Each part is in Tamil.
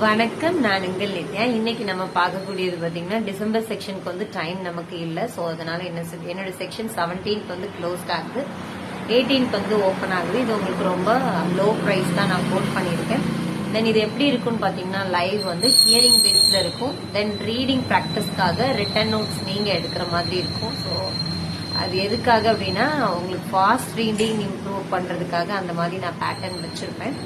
வணக்கம், நான் உங்கள் நித்யா. இன்னைக்கு நம்ம பார்க்கக்கூடியது பாத்தீங்கன்னா டிசம்பர் செக்ஷனுக்கு வந்து டைம் நமக்கு இல்ல. சோ அதனால என்னோட செக்ஷன் 17th வந்து க்ளோஸ்ட் ஆகுது, 18th வந்து ஓபன் ஆகுது. இது உங்களுக்கு ரொம்ப லோ பிரைஸ் தான் நான் கோட் பண்ணியிருக்கேன். தென் இது எப்படி இருக்கும்னு பாத்தீங்கன்னா லைவ் வந்து ஹியரிங் பேஸ்ல இருக்கும். தென் ரீடிங் ப்ராக்டிஸ்க்காக ரிட்டன் நோட்ஸ் நீங்க எடுக்கிற மாதிரி இருக்கும். ஸோ அது எதுக்காக அப்படின்னா உங்களுக்கு ஃபாஸ்ட் ரீடிங் இம்ப்ரூவ் பண்றதுக்காக அந்த மாதிரி நான் பேட்டர்ன் வச்சிருப்பேன்.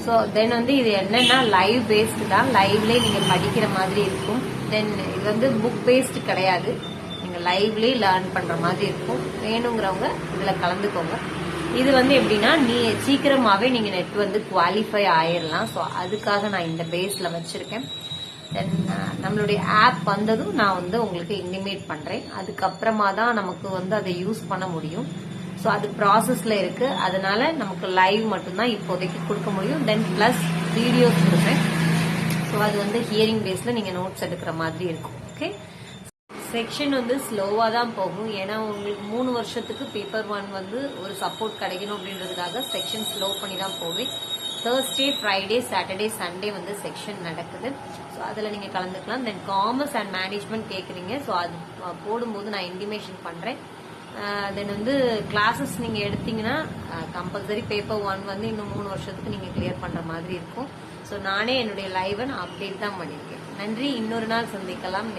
ஸோ தென் வந்து இது என்னன்னா லைவ் பேஸ்டு தான், லைவ்லேயே நீங்கள் படிக்கிற மாதிரி இருக்கும். தென் இது வந்து புக் பேஸ்டு கிடையாது, நீங்கள் லைவ்லேயே லேர்ன் பண்ணுற மாதிரி இருக்கும். வேணுங்கிறவங்க இதில் கலந்துக்கோங்க. இது வந்து எப்படின்னா சீக்கிரமாகவே நீங்கள் நெட் வந்து குவாலிஃபை ஆயிடலாம். ஸோ அதுக்காக நான் இந்த பேஸில் வச்சுருக்கேன். தென் நம்மளுடைய ஆப் வந்ததும் நான் வந்து உங்களுக்கு இன்டிமேட் பண்ணுறேன். அதுக்கப்புறமா தான் நமக்கு வந்து அதை யூஸ் பண்ண முடியும். ஸோ அது ப்ராசஸ்ல இருக்கு, அதனால நமக்கு லைவ் மட்டும்தான் இப்போதைக்கு கொடுக்க முடியும். தென் பிளஸ் வீடியோஸ் கொடுப்பேன். ஸோ அது வந்து ஹியரிங் பேஸ்ல நீங்க நோட்ஸ் எடுக்கிற மாதிரி இருக்கும். ஓகே, செக்ஷன் வந்து ஸ்லோவா தான் போகும். ஏன்னா உங்களுக்கு 3 வருஷத்துக்கு பேப்பர் 1 வந்து ஒரு சப்போர்ட் கிடைக்கணும் அப்படின்றதுக்காக செக்ஷன் ஸ்லோ பண்ணி தான் போவேன். Thursday, Friday, Saturday, Sunday வந்து செக்ஷன் நடக்குது. ஸோ அதில் நீங்கள் கலந்துக்கலாம். தென் காமர்ஸ் அண்ட் மேனேஜ்மெண்ட் கேட்குறீங்க. ஸோ அது போடும்போது நான் இன்டிமேஷன் பண்ணுறேன். தென் வந்து கிளாஸஸ் நீங்கள் எடுத்தீங்கன்னா கம்பல்சரி பேப்பர் 1 வந்து இன்னும் 3 வருஷத்துக்கு நீங்கள் கிளியர் பண்ணுற மாதிரி இருக்கும். ஸோ நானே என்னுடைய லைவை நான் அப்டேட் தான் பண்ணியிருக்கேன். நன்றி, இன்னொரு நாள் சந்திக்கலாம்.